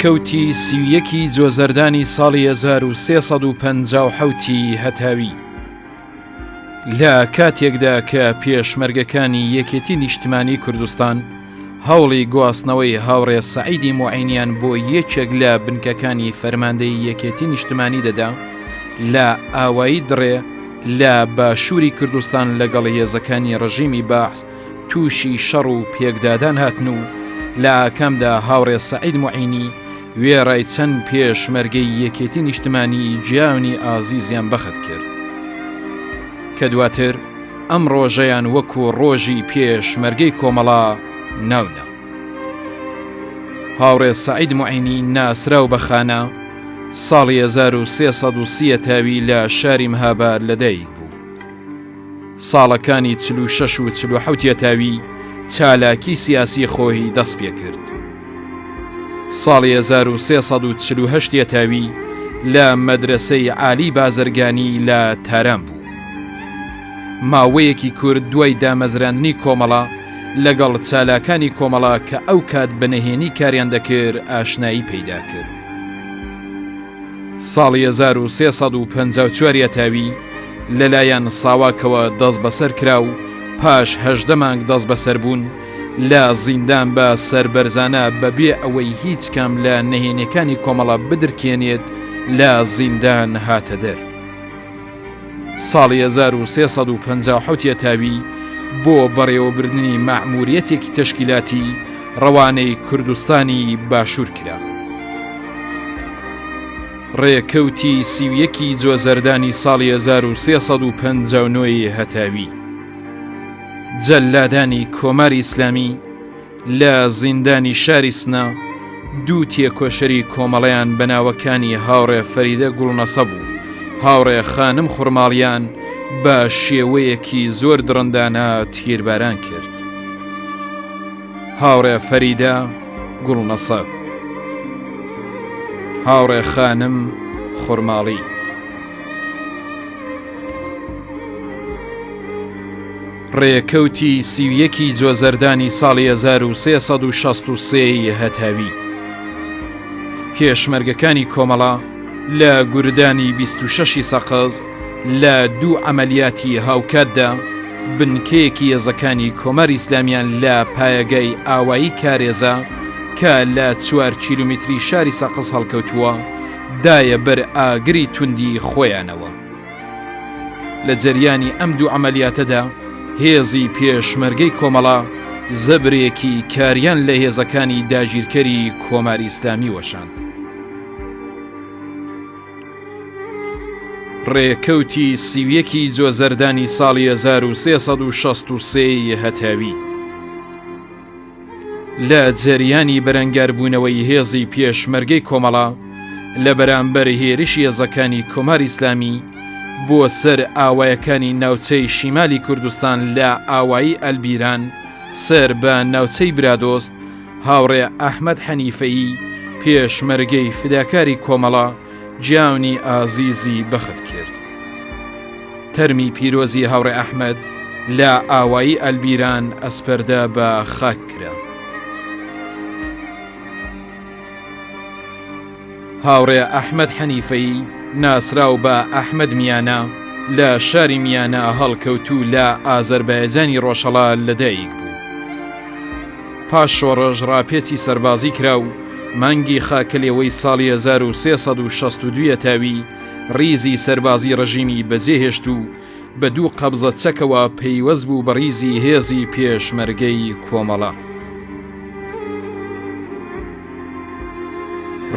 ڕێکەوتی 31 جۆزەردانی ساڵی 1357 هەتاوی لە کاتێکدا کە پێشمەرگەکانی یەکێتی نیشتیمانی کوردستان هەوڵی گواستنەوەی هاوڕێ سەعیدی موعینیان بۆ یەکێک لە بنکەکانی فەرماندەی یەکێتی نیشتیمانی دەدا لە ئاوایی دڕێ لە باشووری کوردستان لەگەڵ هێزەکانی ڕژیمی بەعس تووشی شەڕ و پێکدادان هاتن و لە ئاکامدا هاوڕێ سەعید موعینی وێڕای چەند پێشمەرگەی یەکێتی نیشتیمانی جیاونی ئازیزیان بەخت کرد کە دواتر ئەم ڕۆژەیان وەکو ڕۆژی پێشمەرگەی کۆمەڵا ناونا. هاوڕێ سەعید موعینی ناسراو بەخانە ساڵی 1330 تاوی لە شاری مەهاباد لەدایک بوو. ساڵەکانی 46 و 47 تاوی چالاکی سیاسی خۆی دەست پێ کرد. ساڵی 1348 تاوی لە مەدرسەی عالی بازرگانی لە تاران بوو. ماوەیەکی کورد دوای دامەزراندنی کۆمەڵا لەگەڵ چالاکانی کۆمەڵا کە ئەو کات بەنهێنی کاریان دەکرد ئاشنایی پەیدا کرد. ساڵی 1354 تاوی لەلایەن ساواکەوە دەست بەسەر کرا و پاش 18 مانگ دەست بەسەر بوون لە زیندان بە سەربەرزانە بەبێ ئەوەی هیچ کام لە نهێنیەکانی کۆمەڵا بدرکێنێت لە زیندان هاتە دەر. ساڵی 1357 تاوی بۆ بەڕێوەبردننی مەعموریەتێکی تەشکیلاتی ڕەوانەی کوردستانی باشوور کرا. ڕێکەوتی 31 جۆزەردانی ساڵی 1359 هەتاوی جەلادانی کۆماری ئیسلامی لە زیندانی شاری سنا دوو تێکۆشەری کۆمەڵەیان بەناوەکانی هاوڕێ فەریدە گوڵنەسە بوو هاوڕێ خانم خوڕماڵیان بە شێوەیەکی زۆر درڕندانە تیرباران کرد. هاوڕێ فەریدە گوڵنەسە، هاوڕێ خانم خوڕماڵی. ڕێکەوتی 31 جۆزەردانی ساڵی 1363 هەتاوی پێشمەرگەکانی کۆمەڵا لە گوردانی 26 سەقز لە دوو عەمەلیاتی هاوکاتدا بنکەیەکی هێزەکانی کۆماری ئیسلامیان لە پایەگای ئاوایی کارێزە کە لە 4 کیلومتری شاری سەقز هەڵکەوتووە دایە بەر ئاگری توندی خۆیانەوە. لە جەریانی ئەم دوو عەمەلیاتەدا هێزی پێشمەرگەی کۆمەڵا زەبرێکی کاریان لە هێزەکانی داگیرکەری کۆماری ئیسلامی وەشاند. ڕێکەوتی 31 جۆزەردانی ساڵی 1363 هەتاوی لە جەریانی بەرەنگاربوونەوەی هێزی پێشمەرگەی کۆمەڵا لە بەرامبەر هێرشی هێزەکانی کۆماری ئیسلامی بۆ سەر ئاوایەکانی ناوچەی شیمالی کوردستان لە ئاوایی ئەلبیران سەر بە ناوچەی برادۆست هاوڕێ ئەحمەد حەنیفەیی پێشمەرگەی فداکاری کۆمەڵا جیاونی ئازیزی بەخت کرد. تەرمی پیرۆزی هاوڕێ ئەحمەد لە ئاوایی ئەلبیران ئەسپەردە بە خاک کرا. هاوڕێ ئەحمەد حەنیفەیی ناسراو بە ئەحمەد میانە لە شاری میانە هەڵکەوتوو لە ئازەربایجانی ڕۆژهەڵا لەدایک بوو. پاش شۆڕژ ڕاپێچی سەربازی کرا و مانگی خاکەلێەوەی ساڵی 1362 تاوی ریزی سەربازی ڕژیمی بەجێهێشت و بە دوو قەبزە چەکەوە پەیوەست بوو بە ریزی هێزی پێشمەرگەی کۆمەڵا.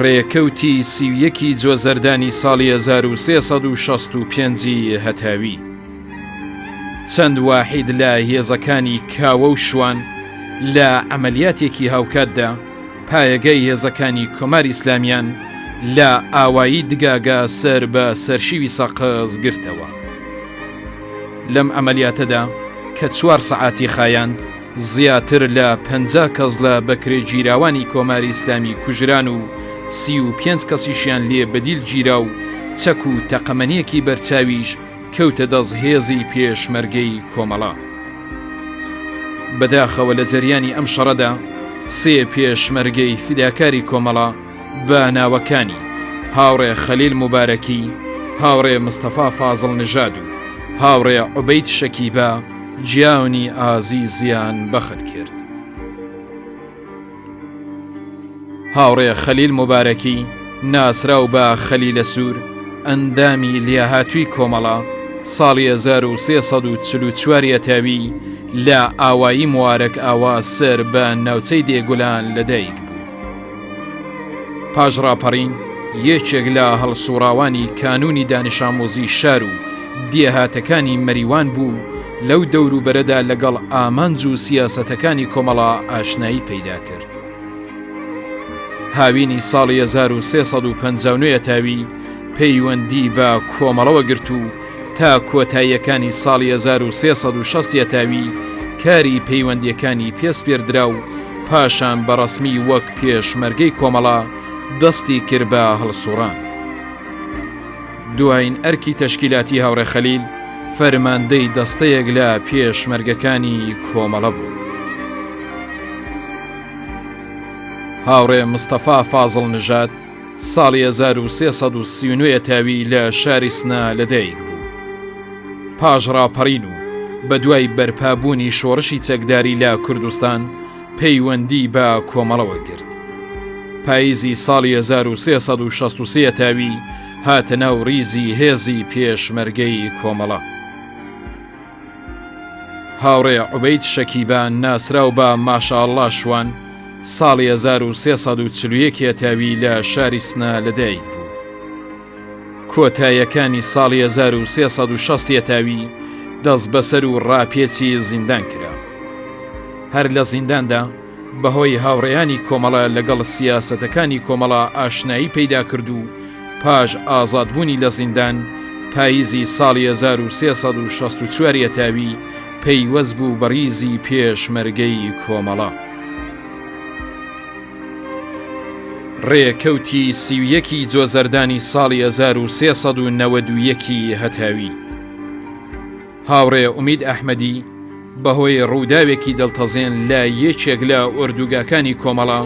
ڕێکەوتی 31 جۆزەردانی ساڵی 1365 هەتاوی چەند واحید لە هێزەکانی کاوە و شوان لە عەمەلیاتێکی هاوکاتدا پایەگەی هێزەکانی کۆماری ئیسلامیان لە ئاوایی دگاگا سەر بە سەرشیوی سەقز گرتەوە. لەم ئەمەلیاتەدا کە 4 سەعاتی خایاند زیاتر لە 50 کەس لە بەکرێ گیراوانی کۆماری ئیسلامی کوژران و 35 کەسیشیان لێ بەدیل گیرا و چەک و تەقەمەنیەکی بەرچاویش کەوتە دەست هێزی پێشمەرگەی کۆمەڵا. بەداخەوە لە جەریانی ئەم شەڕەدا 3 پێشمەرگەی فیداکاری کۆمەڵا بە ناوەکانی هاوڕێ خەلیل موبارەکی، هاوڕێ مستەفا فازڵ نژاد و هاوڕێ عوبەید شەکیبە گیانی ئازیزیان بەخت کرد. هاوڕێ خەلیل موبارەکی ناسراو بە خەلیلە سوور ئەندامی لێهاتووی کۆمەڵە ساڵی 1344 تاوی لە ئاوایی موارەک ئاوا سەر بە ناوچەی دێگولان لەدایک بوو. پاژڕاپەڕین یەکێک لە هەڵسوڕاوانی کانونی دانیشامۆزی شار و دێهاتەکانی مەریوان بوو لەو دەوروبەرەدا لەگەڵ ئامانج و سیاسەتەکانی کۆمەڵە ئاشنایی پەیدا کرد. هاوینی ساڵی 1359 تاوی پەیوەندی بە کۆمەڵەوە گرت و تا کۆتاییەکانی ساڵی 1360 تاوی کاری پەیوەندیەکانی پێسپێردرا و پاشان بەڕەسمی وەک پێشمەرگەی کۆمەڵە دەستی کرد بە هەڵسوڕان. دوایین ئەرکی تەشکیلاتی هاوڕێ خەلیل فەرماندەی دەستەیەک لە پێشمەرگەکانی کۆمەڵە بوو. هاوڕێ مستەفا فازڵ نژاد ساڵی 1339 تاوی لە شاری سنا لەدایک بوو. پاژڕاپەڕین و بە دوای بەرپابوونی شۆڕشی چەکداری لە کوردستان پەیوەندی بە کۆمەڵەوە گرت. پاییزی ساڵی 1363 تاوی هاتە ناو ڕیزی هێزی پێشمەرگەی کۆمەڵە. هاوڕێ عوبەید شەکیبە ناسراو بە ماشاءالله شوان ساڵی 1341 تاوی لە شاری سنا لەدایک بوو. کۆتاییەکانی ساڵی 1360 تاوی دەست بەسەر و ڕاپێچی زیندان کرا. هەر لە زینداندا بەهۆی هاوڕێیانی کۆمەڵە لەگەڵ سیاسەتەکانی کۆمەڵە ئاشنایی پەیدا کرد و پاش ئازادبوونی لە زیندان پاییزی ساڵی 1364 تاوی پەیوەست بوو بە ڕیزی پێشمەرگەی کۆمەڵە. ڕێکەوتی سیویەکی جۆزەردانی ساڵی 1391 هەتاوی هاوڕێ ئومید ئەحمەدی بەهۆی ڕووداوێکی دڵتەزێن لە یەکێک لە ئوردوگاکانی کۆمەڵە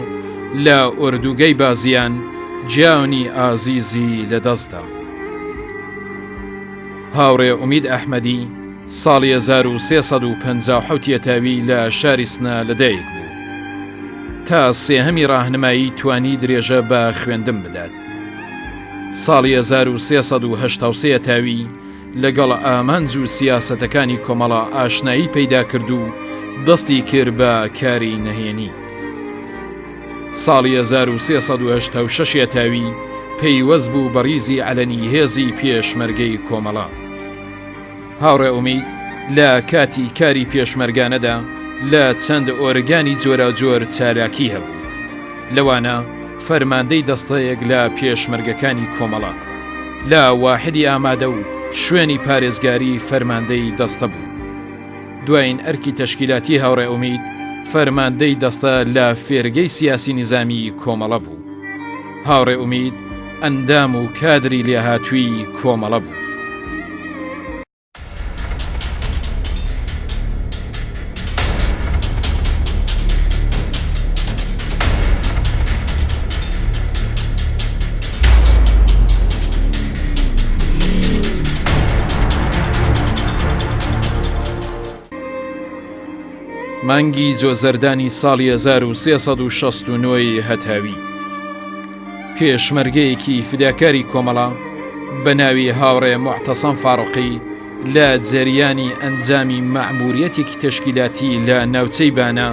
لە ئوردوگەی بازیان گیانی ئازیزی لەدەستدا. هاوڕێ ئومید ئەحمەدی ساڵی 1357 تاوی لە شاری سنا لەدایک بوو. تا سێهەمی ڕاهنمایی توانی درێژە بە خوێندن بدات. ساڵی 1383 تاوی لەگەڵ ئامانج و سیاسەتەکانی کۆمەڵە ئاشنایی پەیدا کرد و دەستی کرد بە کاری نەهێنی. ساڵی 1386 تاوی پەیوەست بوو بە ڕیزی عەلەنی هێزی پێشمەرگەی کۆمەڵە. هاوڕێ ئومید لە کاتی کاری پێشمەرگانەدا لە چەند ئۆرگانی جۆرا-جۆر چالاکی هەبوو. لەوانە فەرماندەی دەستەیەک لە پێشمەرگەکانی کۆمەڵە لە واحدی ئامادە و شوێنی پارێزگاری فەرماندەی دەستە بوو. دوایین ئەرکی تەشکیلاتی هاوڕێ ئومید فەرماندەی دەستە لە فێرگەی سیاسی نظامی کۆمەڵە بوو. هاوڕێ ئومید ئەندام و کادری لێهاتووی کۆمەڵە بوو. مانگی جۆزەردانی ساڵی 1369 هەتاوی پێشمەرگەیەکی فداکاری کۆمەڵە بە ناوی هاوڕێ موعتەسەم فاڕوقی لە جەریانی ئەنجامی مەعموریەتێکی تەشکیلاتی لە ناوچەی بانە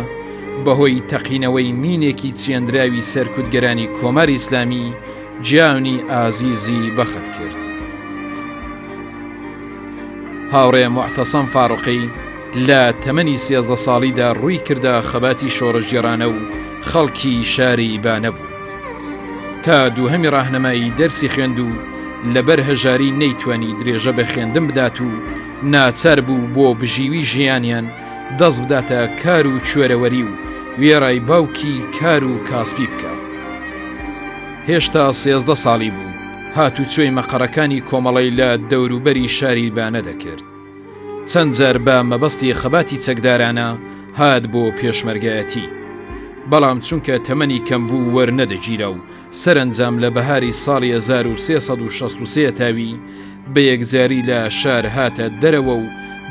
بەهۆی تەقینەوەی مینێکی چێندراوی سەرکوتگەرانی کۆماری ئیسلامی گیانی ئازیزی بەخت کرد. هاوڕێ موعتەسەم فاڕوقی لە تەمەنی 13 ساڵیدا ڕووی کردە خەباتی شۆڕشگێڕانە و خەڵکی شاری بانە بوو. تا دووهەمی ڕاهنەمایی دەرسی خوێند و لەبەر هەژاری نەیتوانی درێژە بە خوێندن بدات و ناچار بوو بۆ بژیوی ژیانیان دەست بداتە کار و کوێرەوەری و وێڕای باوکی کار و کاسبی بکە. هێشتا 13 ساڵی بوو هاتوچۆی مەقەڕەکانی کۆمەڵی لە دەوروبەری شاری بانە دەکرد. چەند جار بە مەبەستی خەباتی چەکدارانە هات بۆ پێشمەرگایەتی، بەڵام چونکە تەمەنی کەم بوو وەرنەدەگیرە و سەرنجام لە بەهاری ساڵی 1363 تاوی بە یەکجاری لە شار هاتە دەرەوە و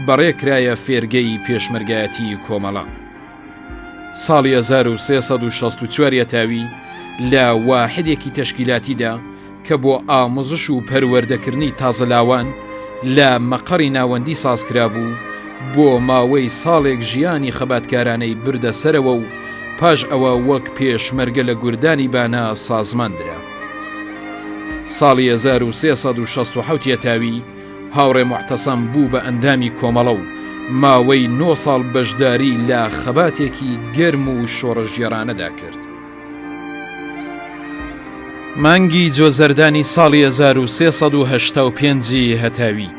بەڕێکرایە فێرگەی پێشمەرگایەتی کۆمەڵە. ساڵی 1364 تاوی لە واحدێکی تەشکیلاتیدا کە بۆ ئامۆزش و پەروەردەکردنی تازەلاوان لە مەقەڕی ناوەندی سازکرا بوو، بۆ ماوەی ساڵێک ژیانی خەباتکارانەی بردە سەرەوە و پاش ئەوە وەک پێشمەرگە لە گوردانی بانە سازماندرا. ساڵی 1367 تاوی هاوڕێ موعتەسەم بوو بە ئەندامی کۆمەڵە و ماوەی 9 ساڵ بەشداری لە خەباتێکی گەرم و شۆڕەژێرانەدا کرد. مانگی جۆزەردانی ساڵی 1385 هەتاوی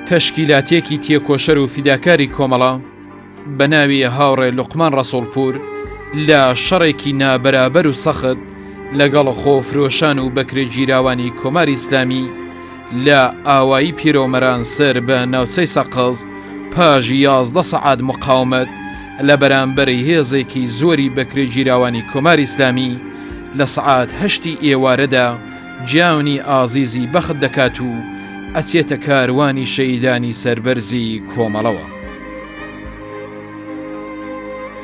تەشکیلاتێکی تێکۆشەر و فیداکاری کۆمەڵە بە ناوی هاوڕێ لوقمان ڕەسوڵپور لە شەڕێکی نابەرابەر و سەخت لەگەڵ خۆفرۆشان و بەکرێ گیراوانی کۆماری ئیسلامی لە ئاوایی پیرۆمەران سەر بە ناوچەی سەقز پاژ 11 سەعات مقاومەت لە بەرامبەری هێزێکی زۆری بەکرێ گیراوانی کۆماری ئیسلامی لە سەعات 8 ئێوارەدا جیاونی ئازیزی بەخت دەکات و ئەچێتە کاروانی شەیدانی سەربەرزی کۆمەڵەوە.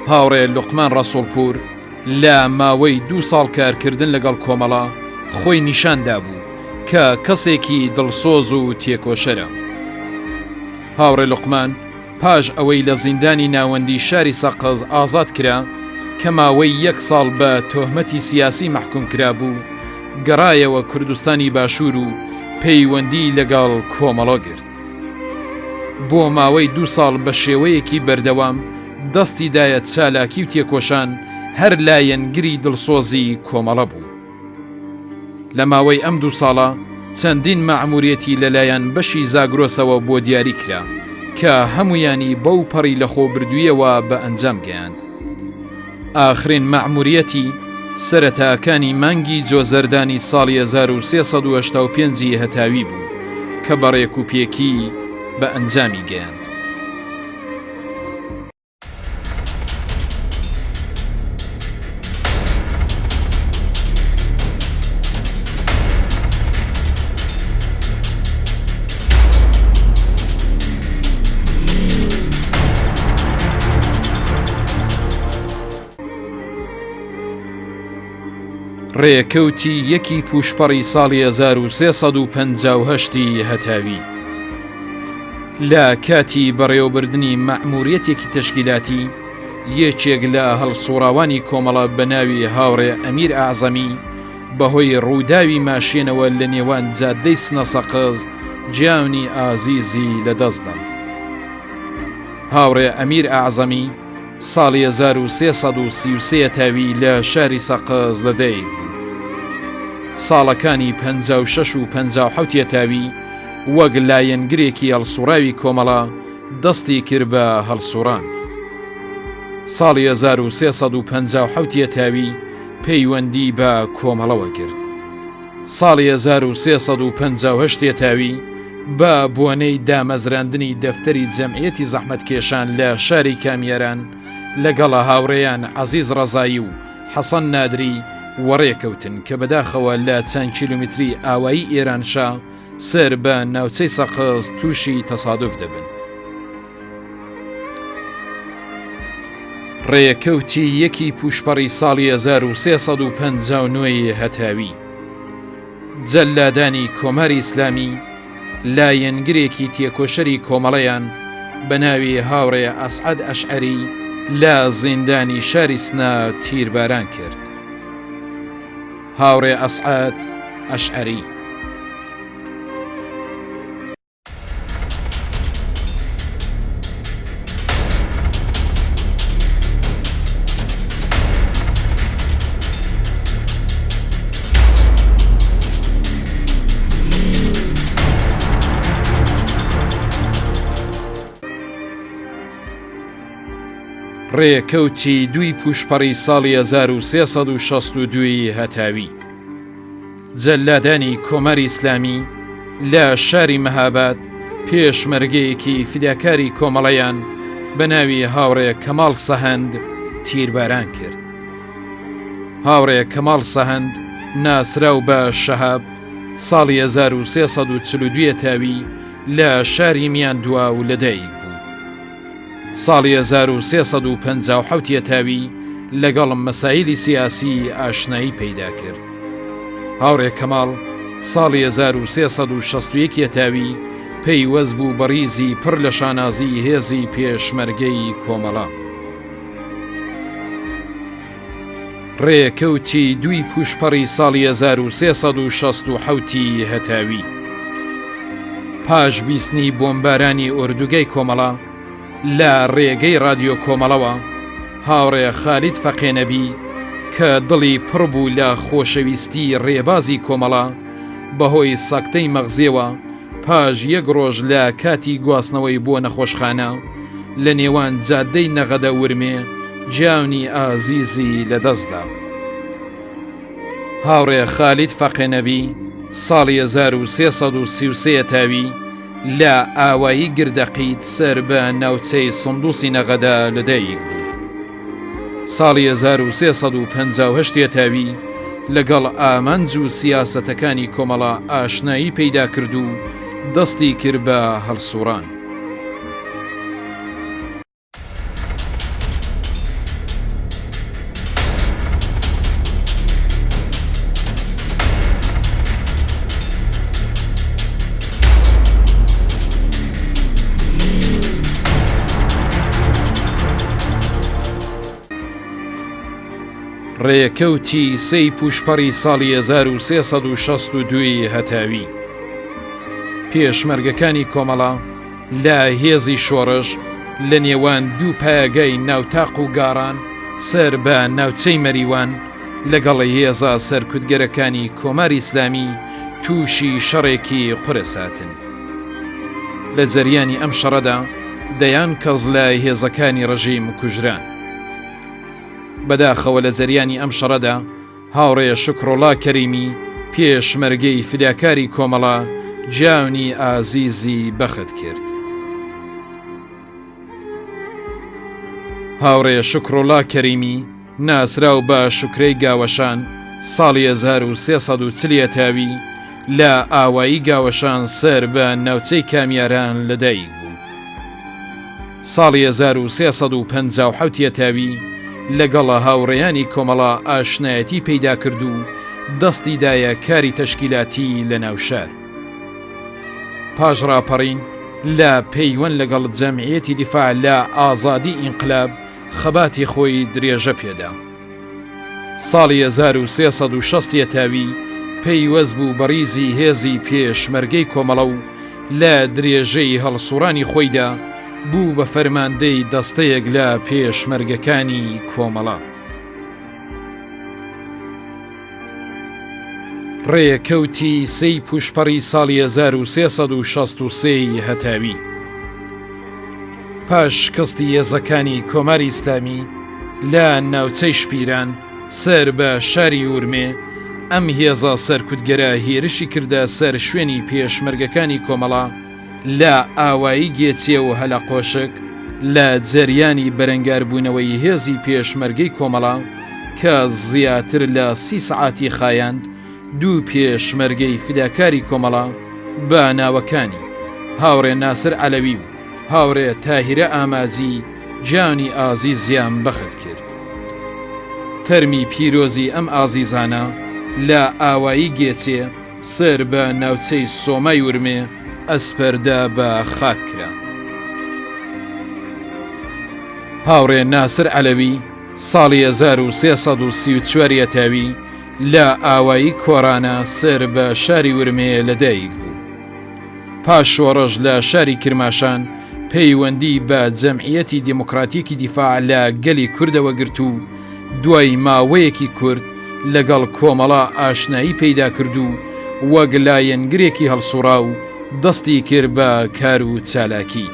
هاوڕێ لوقمان ڕەسوڵپور لە ماوەی 2 ساڵ کارکردن لەگەڵ کۆمەڵە خۆی نیشاندا بوو کە کەسێکی دڵسۆز و تێکۆشەرە. هاوڕێ لوقمان پاش ئەوەی لە زیندانی ناوەندی شاری سەقز ئازاد کرا کە ماوەی 1 ساڵ بە تۆهمەتی سیاسی مەحکوم کرا بوو، گەڕایەوە کوردستانی باشوور و پەیوەندی لەگەڵ کۆمەڵە گرت. بۆ ماوەی 2 ساڵ بە شێوەیەکی بەردەوام دەستی دایە چالاکی و تێکۆشان هەر لایەنگری دڵسۆزی کۆمەڵە بوو. لە ماوەی ئەم 2 ساڵە چەندین مەعموریەتی لەلایەن بەشی زاگرۆسەوە بۆ دیاری کرا کە هەمویانی بەو پەڕی لە خۆبردوویەوە بە ئەنجام گەیاند. ئاخرین مەعموریەتی سەرەتاکانی مانگی جۆزەردانی ساڵی 1385 هەتاوی بوو کە بەڕێک و پێکی بە ئەنجامی گەیاند. ڕێکەوتی یەکی پوشپەڕی ساڵی 1358 هەتاوی لە کاتی بەڕێوەبردننی مەعموریەتێکی تەشکیلاتی یەکێک لە هەڵسوڕاوانی کۆمەڵە بە ناوی هاوڕێ ئەمیر ئاعزەمی بەهۆی ڕووداوی ماشێنەوە لە نێوان جادەی سنە سەقز جیاونی ئازیزی لەدەستدا. هاوڕێ ئەمیر ئاعزەمی ساڵی 1333 تاوی لە شاری سەقز لەدەی بوو. ساڵەکانی 56 و 57 تاوی وەک لایەنگرێکی هەڵسوڕاوی کۆمەڵە دەستی کرد بە هەڵسوڕان. ساڵی 1357 تاوی پەیوەندی بە کۆمەڵەوە کرد. ساڵی 1358 تاوی بە بۆنەی دامەزراندنی دەفتەری جەمعیەتی زەحمەتکێشان لە شاری کامیێران لەگەڵە هاوڕێیان عەزیز ڕەزایی و حەسەن نادری وەڕێکەوتن کە بەداخەوە لە چەند کیلومتری ئاوایی ئێرانشا سەر بە ناوچەی سەقز تووشی تەسادف دەبن. ڕێکەوتی یەکی پوشپەڕی ساڵی 1359 هەتاوی جەلادانی کۆماری ئیسلامی لایەنگرێکی تێکۆشەری کۆمەڵەیان بە ناوی هاوڕێ ئەسعەد ئەشعەری لە زیندانی شاری سنە تیرباران کرد. هاوڕێ ئەسعەد ئەشعەری ڕێکەوتی دوی پوشپەڕی ساڵی 1362 هەتاوی جەلادانی کۆماری ئیسلامی لە شاری مەهاباد پێشمەرگەیەکی فیداکاری کۆمەڵەیان بە ناوی هاوڕێ کەماڵ سەهەند تیرباران کرد. هاوڕێ کەماڵ سەهەند ناسرا و بە شەهاب ساڵی 1342 تاوی لە شاری میاندووا و لەدایک بوو. ساڵی 1357 تاوی لەگەڵ مەسایلی سیاسی ئاشنایی پەیدا کرد. هاوڕێ کەماڵ ساڵی 1361 تاوی پەیوەست بوو بە ڕیزی پڕ لە شانازی هێزی پێشمەرگەی کۆمەڵە. ڕێکەوتی دوی پوشپەڕی ساڵی 1367 هەتاوی پاش بیستنی بۆمبارانی ئوردوگەی کۆمەڵە لە ڕێگەی رادیۆ کۆمەڵەوە هاوڕێ خالید فەقێنەبی کە دڵی پڕ بوو لە خۆشەویستی ڕێبازی کۆمەڵە بەهۆی سەکتەی مەغزیەوە پاش یەک ڕۆژ لە کاتی گواستنەوەی بۆ نەخۆشخانە لە نێوان جادەی نەغەدە ورمێ جیاونی ئازیزی لەدەستدا. هاوڕێ خالید فەقێنەبی ساڵی 1333 تاوی لە ئاوایی گردەقیت سەر بە ناوچەی سندوسی نەغەدە لەدایک بوو. ساڵی 1358 تاوی لەگەڵ ئامانج و سیاسەتەکانی کۆمەڵە ئاشنایی پەیدا کرد و دەستی کرد بە هەڵسوڕان. ڕێکەوتی سەی پوشپەڕی ساڵی 1362 هەتاوی پێشمەرگەکانی کۆمەڵە لە هێزی شۆڕش لە نێوان دوو پایگای ناوتاق و گاڕان سەر بە ناوچەی مەریوان لەگەڵ هێزە سەرکوتگەرەکانی کۆماری ئیسلامی تووشی شەڕێکی قورەساتن. لە جەریانی ئەم شەڕەدا دەیان کەس لە هێزەکانی ڕژیم کوژران. بەداخەوە لە جەریانی ئەم شەڕەدا هاوڕێ شکرۆڵا کەریمی پێشمەرگەی فداکاری کۆمەڵە جیاونی ئازیزی بەخت کرد. هاوڕێ شکرۆڵا کەریمی ناسراو بە شوکرەی گاوەشان ساڵی 1340 تاوی لە ئاوایی گاوەشان سەر بە ناوچەی کامیاران لەدایک بوو. ساڵی 1357 تاوی لەگەڵە هاوڕێیانی کۆمەڵە ئاشنایەتی پەیدا کرد و دەستی دایە کاری تەشکیلاتی لە ناوشار. پاش ڕاپەڕین لە پەیوەند لەگەڵ جەمعیەتی دیفاع لە ئازادی ئینقلاب خەباتی خۆی درێژە پێدا. ساڵی 1360 تاوی پەیوەست بوو بە ڕیزی هێزی پێشمەرگەی کۆمەڵە و لە درێژەی هەڵسوڕانی خۆیدا بوو بە فەرماندەی دەستەیەک لە پێشمەرگەکانی کۆمەڵە. ڕێکەوتی سەی پوشپەڕی ساڵی 1363 هەتاوی پاش شکستی هێزەکانی کۆماری ئیسلامی لە ناوچەی شپیران سەر بە شاری ورمێ ئەم هێزە سەرکوتگەرە هێرشی کردە سەر شوێنی پێشمەرگەکانی کۆمەڵە لە ئاوایی گێچیە و هەلە قۆشک لە جەریانی بەرەنگاربوونەوەی هێزی پێشمەرگەی کۆمەڵە کە زیاتر لە 30 سعاتی خایاند دوو پێشمەرگەی فداکاری کۆمەڵە بە ناوەکانی هاوڕێ ناسر عەلەوی و هاوڕێ تاهیرە ئاماجی جیانی ئازیزیان بەخت کرد. تەرمی پیرۆزی ئەم ئازیزانە لە ئاوایی گێچێ سەر بە ناوچەی سۆمای ورمێ ئەسپەردا بە خاکرا. هاوڕێ ناسر عەلەوی ساڵی 1334 تاوی لە ئاوایی کۆرانە سەر بە شاری ورمێ لەدایک بوو. پاش شۆڕژ لە شاری کرماشان پەیوەندی بە جەمعیەتی دیموکراتیکی دیفاع لە گەلی کوردەوە گرت و دوای ماوەیەکی کورد لەگەڵ کۆمەڵە ئاشنایی پەیدا کرد و وەک لایەنگرێکی هەڵسوڕا و دەستی کرد بە کار و چالاکی.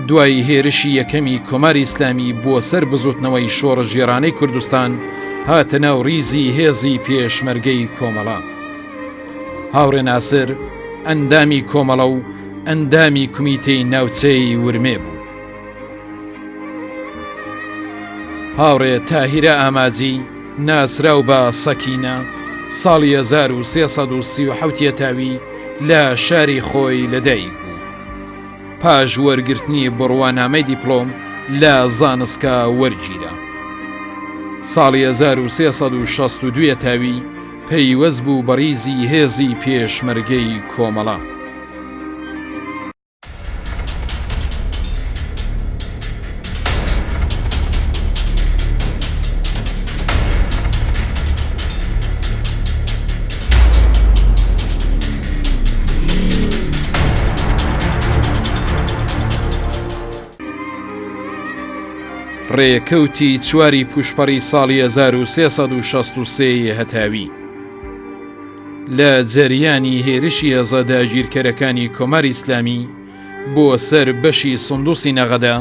دوای هێرشی یەکەمی کۆماری ئیسلامی بۆ سەر بزوتنەوەی شۆڕە ژێرانەی کوردستان هاتە ناو ڕیزی هێزی پێشمەرگەی کۆمەڵە. هاوڕێ ناسر ئەندامی کۆمەڵە و ئەندامی کومیتەی ناوچەی ورمێ بوو. هاوڕێ تاهیرە ئاماجی ناسراو بە سەکینە ساڵی 1337 تاوی لە شاری خۆی لەدایک بوو. پاش وەرگرتنی بڕوانامەی دیپلۆم لە زانسکە وەرگیرە. ساڵی 1362 تاوی پەیوەست بوو بەڕیزی هێزی پێشمەرگەی کۆمەڵە. ڕێکەوتی چواری پوشپەڕی ساڵی 1363 هەتاوی لە جەریانی هێرشی هێزە داگیرکەرەکانی کۆماری ئیسلامی بۆ سەر بەشی سندوسی نەغەدا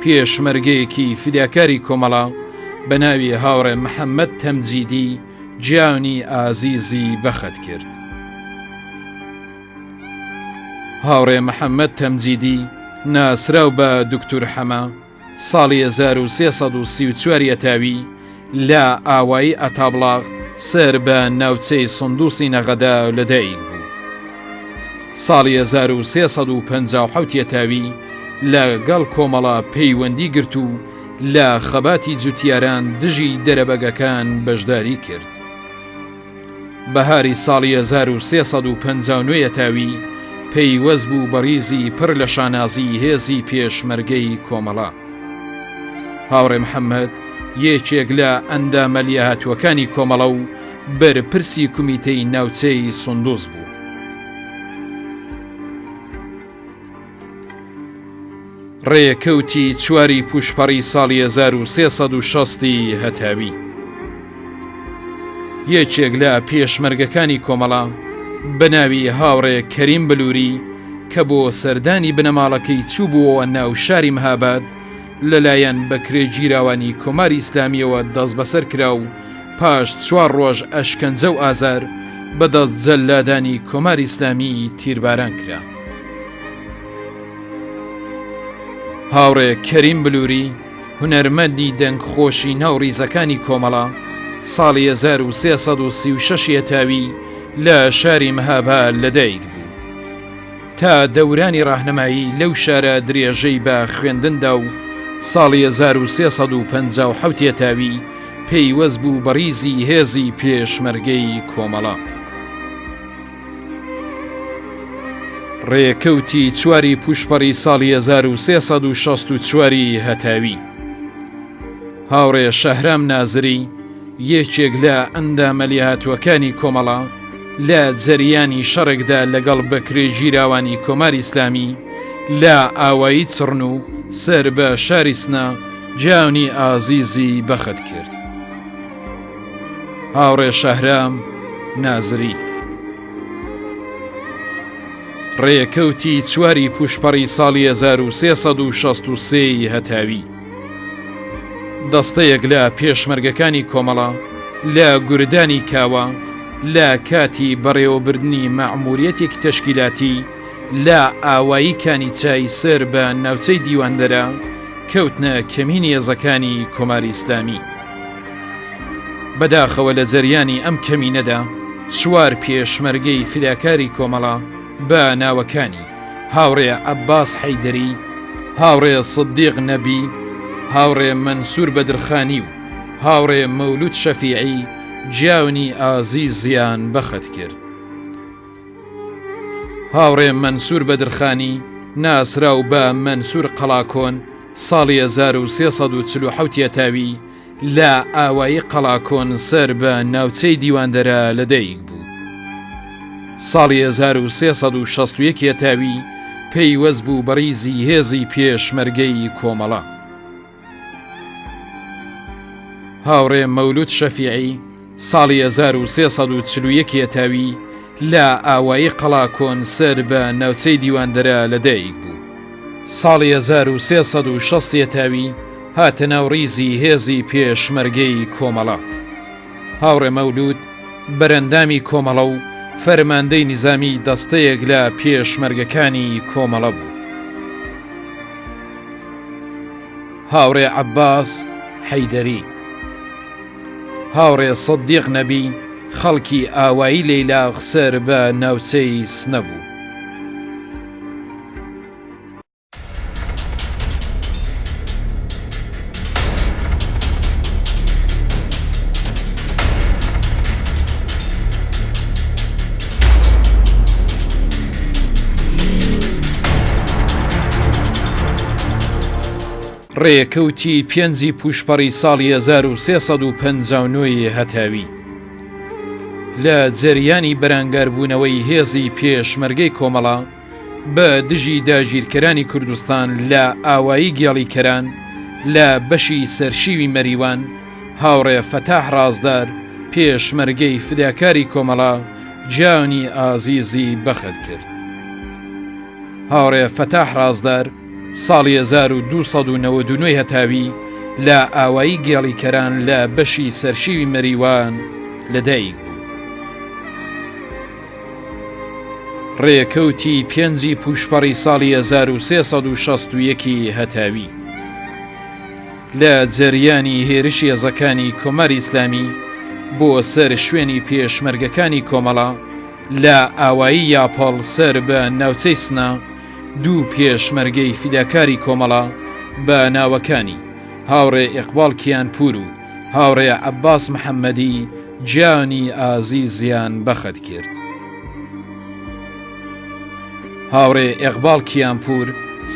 پێشمەرگەیەکی فیداکاری کۆمەڵە بە ناوی هاوڕێ محەممەد تەمجیدی جیاونی ئازیزی بەخەت کرد. هاوڕێ محەممەد تەمجیدی ناسراو بە دکتور حەمە ساڵی 1334 تاوی لە ئاوایی ئەتابڵاغ سەر بە ناوچەی سندوسی نەغەدا لەدایک بوو. ساڵی 1357 تاوی لەگەڵ کۆمەڵە پەیوەندی گرت و لە خەباتی جوتیاران دژی دەرەبەگەکان بەشداری کرد. بەهاری ساڵی 1359 تاوی پەیوەست بوو بەڕیزی پڕ لە شانازی هێزی پێشمەرگەی کۆمەڵە. هاوڕێ محەممەد یەکێک لە ئەندامە لیاهاتوەکانی کۆمەڵە و بەرپرسی کومیتەی ناوچەی سندوس بوو. ڕێکەوتی چواری پوشپەڕی ساڵی 1360 هەتاوی یەکێک لە پێشمەرگەکانی کۆمەڵە بە ناوی هاوڕێ کەریم بلووری کە بۆ سەردانی بنەماڵەکەی چوو بووەوە ناو شاری مەهاباد لەلایەن بەکرێ گیراوانی کۆماری ئیسلامیەوە دەست بەسەر کرا و پاش 4 ڕۆژ ئەشکەنجە و ئازار بەدەست جەلادانی کۆماری ئیسلامی تیرباران کرا. هاوڕێ کەریم بلووری هونەرمەندی دەنگخۆشی ناوڕیزەکانی کۆمەڵە ساڵی 1336 تاوی لە شاری مەهاباد لەدایک بوو. تا دەورانی ڕاهنەمایی لەو شارە درێژەی بە خوێندندا و ساڵی 1357 تاوی پەیوەست بوو بەڕیزی هێزی پێشمەرگەی کۆمەڵە. ڕێکەوتی چواری پوشپەڕی ساڵی 1364 هەتاوی هاوڕێ شەهرام نازری یەکێک لە ئەندامە لیاهاتوەکانی کۆمەڵە لە جەریانی شەڕێکدا لەگەڵ بەکرێ گیراوانی کۆماری ئیسلامی لە ئاوایی چڕن و سەر بە شاری سنە جیاونی ئازیزی بەخەت کرد. هاوڕێ شەهرام نازری ڕێکەوتی چواری پوشپەڕی ساڵی 1363 هەتاوی دەستەیەک لە پێشمەرگەکانی کۆمەڵە لە گوردانی کاوە لە کاتی بەڕێوەبردننی مەعموریەتێکی تەشکیلاتی لە ئاوایی کانیچای سەر بە ناوچەی دیواندەرە کەوتنە کەمینی هێزەکانی کۆماری ئیسلامی. بەداخەوە لە جەریانی ئەم کەمینەدا 4 پێشمەرگەی فیداکاری کۆمەڵە بە ناوەکانی هاوڕێ عەباس حەیدەری، هاوڕێ سدیق نەبی، هاوڕێ مەنسوور بەدرخانی و هاوڕێ مەولود شەفیعی جیاونی ئازیزیان بەخەت کرد. هاوڕێ مەنسوور بەدرخانی ناسراو بە مەنسوور قەڵاکۆن ساڵی 1347 تاوی لە ئاوایی قەڵاکۆن سەر بە ناوچەی دیواندەرە لەدایک بوو. ساڵی 1361 تاوی پەیوەست بوو بەڕیزی هێزی پێشمەرگەی کۆمەڵە. هاوڕێ مەولود شەفیعی ساڵی 1341 تاوی لە ئاوایی قەڵاکۆن سەر بە ناوچەی دیواندەرە لەدایک بوو. ساڵی 1360 تاوی هاتە ناو ڕیزی هێزی پێشمەرگەی کۆمەڵە. هاوڕێ مەولود بەرەندامی کۆمەڵە و فەرماندەی نیزامی دەستەیەک لە پێشمەرگەکانی کۆمەڵە بوو. هاوڕێ عەباس حەیدەری هاوڕێ سەدیق نەبی خەڵکی ئاوایی لەیلاق سەر بە ناوچەی سنەبوو. ڕێکەوتی پێنجی پوشپەڕی ساڵی 1359 هەتاوی لە جەریانی بەرامبەربوونەوەی هێزی پێشمەرگەی کۆمەڵە بە دژی داگیرکەرانی کوردستان لە ئاوایی گێڵیکەران لە بەشی سەرشیوی مەریوان هاوڕێ فەتاح ڕازدار پێشمەرگەی فداکاری کۆمەڵە جیانی ئازیزی بەخت کرد. هاوڕێ فەتاح ڕازدار ساڵی 1299 هەتاوی لە ئاوایی گێڵیکەران لە بەشی سەرشیوی مەریوان لەدایک بوو. ڕێکەوتی پێنجی پوشپەڕی ساڵی 1361 هەتاوی لە جەریانی هێرشی هێزەکانی کۆماری ئیسلامی بۆ سەر شوێنی پێشمەرگەکانی کۆمەڵە لە ئاوایی یاپەڵ سەر بە ناوچەی سنا دوو پێشمەرگەی فیداکاری کۆمەڵە بە ناوەکانی هاوڕێ ئیقبال کیانپور و هاوڕێ عەباس محەممەدی جیانی ئازیزیان بەخت کرد. هاوڕێ ئیقبال کیانپور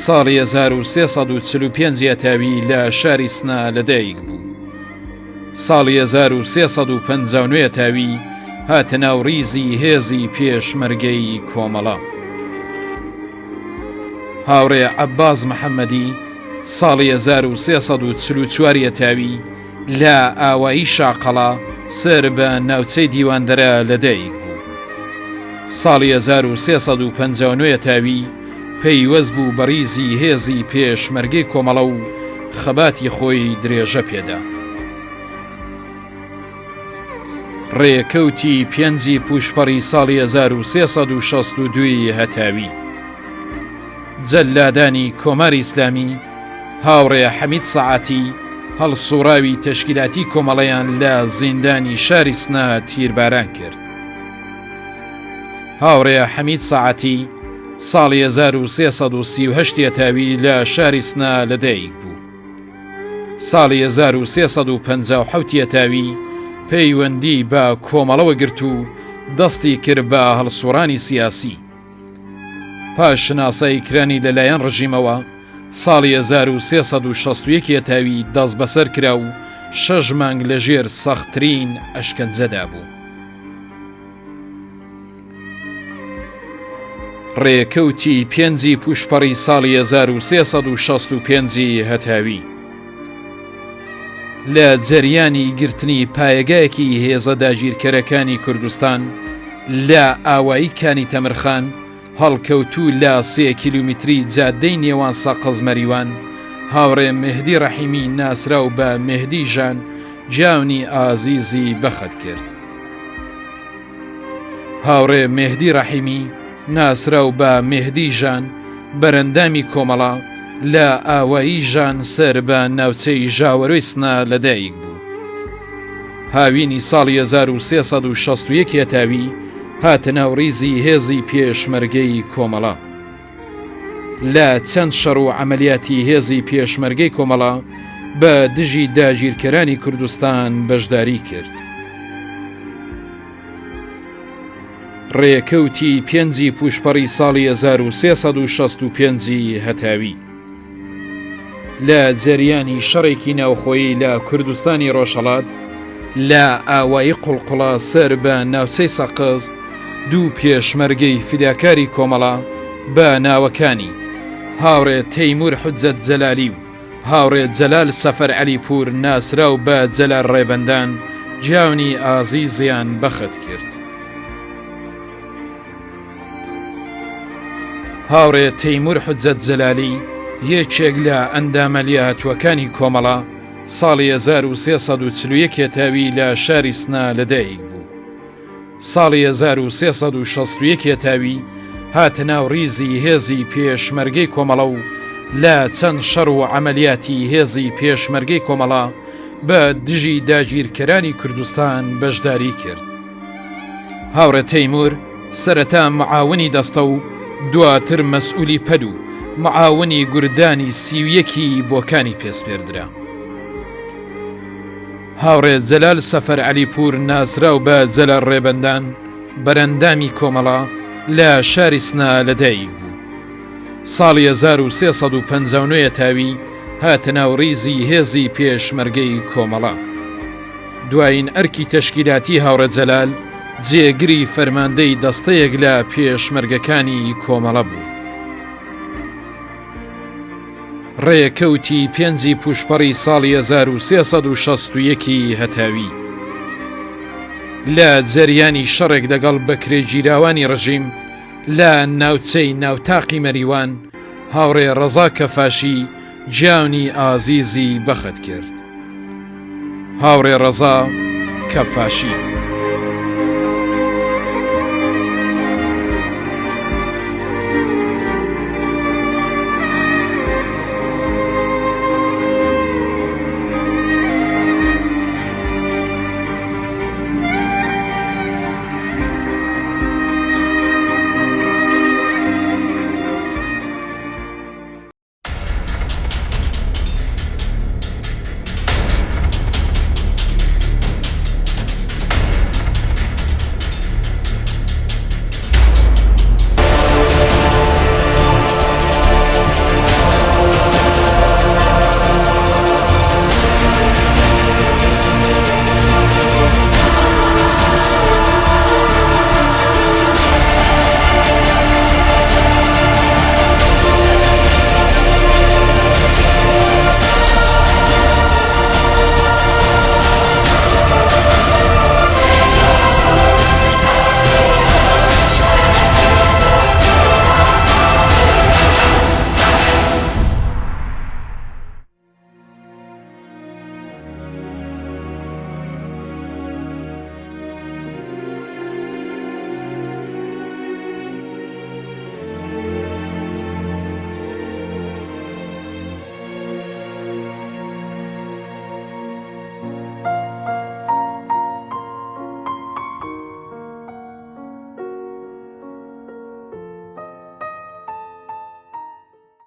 ساڵی 1345 هەتاوی لە شاری سنا لەدایک بوو. ساڵی 1359 هەتاوی هاتە ناو ڕیزی هێزی پێشمەرگەی کۆمەڵە. هاوڕێ عەباس محەممەدی ساڵی 1344 هەتاوی لە ئاوایی شاقەڵا سەر بە ناوچەی دیواندەرە لەدایک بوو. ساڵی 1359 هەتاوی پەیوەست بوو بە ڕیزی هێزی پێشمەرگەی کۆمەڵە و خەباتی خۆی درێژە پێدا. ڕێکەوتی پێنجی پوشپەڕی ساڵی 1362 هەتاوی جەلادانی کۆماری ئیسلامی هاوڕێ حەمید سەعاتی هەڵسوڕاوی تەشکیلاتی کۆمەڵەیان لە زیندانی شاری سنا تیرباران کرد. هاوڕێ حەمید سەعاتی ساڵی 1338 هەتاوی لە شاری سنا لەدایک بوو. ساڵی 1357 هەتاوی پەیوەندی بە کۆمەڵەوە گرت و دەستی کرد بە هەڵسوڕانی سیاسی. پاش شناسایی کرانی لەلایەن ڕژیمەوە ساڵی 1361 هەتاوی دەست بەسەر کرا و 6 مانگ لەژێر سەختترین ئەشکەنجەدا بوو. ڕێکەوتی پێنجی پوشپەڕی ساڵی 1365 هەتاوی لە جەریانی گرتنی پایەگایەکی هێزە داگیرکەرەکانی کوردستان لە ئاوایی کانی تەمرخان هەڵکەوتوو لە 3 کیلومتری جادەی نێوان سەقز مەریوان هاوڕێ مهدی ڕەحیمی ناسراو بە مهدی ژان جیانی ئازیزی بەخت کرد. هاوڕێ مهدی ڕەحیمی ناسراو بە مهدی ژان بەرەندامی کۆمەڵە لە ئاوایی ژان سەر بە ناوچەی ژاوەرۆی سنا لەدایک بوو. هاوینی ساڵی 1361 هەتاوی هاتە ناو ڕیزی هێزی پێشمەرگەی کۆمەڵە. لە چەند شەڕ و عەمەلیاتی هێزی پێشمەرگەی کۆمەڵە بە دژی داگیرکەرانی کوردستان بەشداری کرد. ڕێکەوتی پێنجی پوشپەڕی ساڵی 1365 هەتاوی لە جەریانی شەڕێکی ناوخۆیی لە کوردستانی ڕۆژهەڵات لە ئاوایی قوڵقوڵە سەر بە ناوچەی سەقز دوو پێشمەرگەی فیداکاری کۆمەڵە بە ناوەکانی هاوڕێ تەیمور حوجەت جەلالی و هاوڕێ جەلال سەفەر عەلیپور ناسراو بە جەلال ڕێبەندان جیانی ئازیزیان بەخت کرد. هاوڕێ تەیمور حوجەت جەلالی یەکێک لە ئەندامەلیاتوەکانی کۆمەڵە ساڵی 1340 هەتاوی لە شاری سنا لەدایک بوو. ساڵی 1361 هەتاوی هاتە ناو ڕیزی هێزی پێشمەرگەی کۆمەڵە و لە چەند شەڕ و عەمەلیاتی هێزی پێشمەرگەی کۆمەڵە بە دژی داگیرکەرانی کوردستان بەشداری کرد. هاوڕێ تەیمور سەرەتا معاونی دەستە و دواتر مەسئولی پەد و معاونی گوردانی سیویەکی بۆکانی پێسپێردرا. هاوڕێ جەلال سەفەر عەلیپور ناسراو بە جەلال ڕێبەندان بەرەندامی کۆمەڵا لە شاری سنا لەدایک بوو. ساڵی 1359 تاوی هاتە ناو ڕیزی هێزی پێشمەرگەی کۆمەڵا. دوایین ئەرکی تەشکیلاتی هاوڕێ جەلال جێگری فەرماندەی دەستەیەک لە پێشمەرگەکانی کۆمەڵە بوو. ڕێکەوتی پێنجی پوشپەڕی ساڵی 1361 هەتاوی لە جەریانی شەڕێک لەگەڵ بەکرێگیراوانی ڕژیم لە ناوچەی ناوتاقی مەریوان هاوڕێ ڕەزا کەفاشی گیانی ئازیزی بەخت کرد. هاوڕێ ڕەزا کەفاشی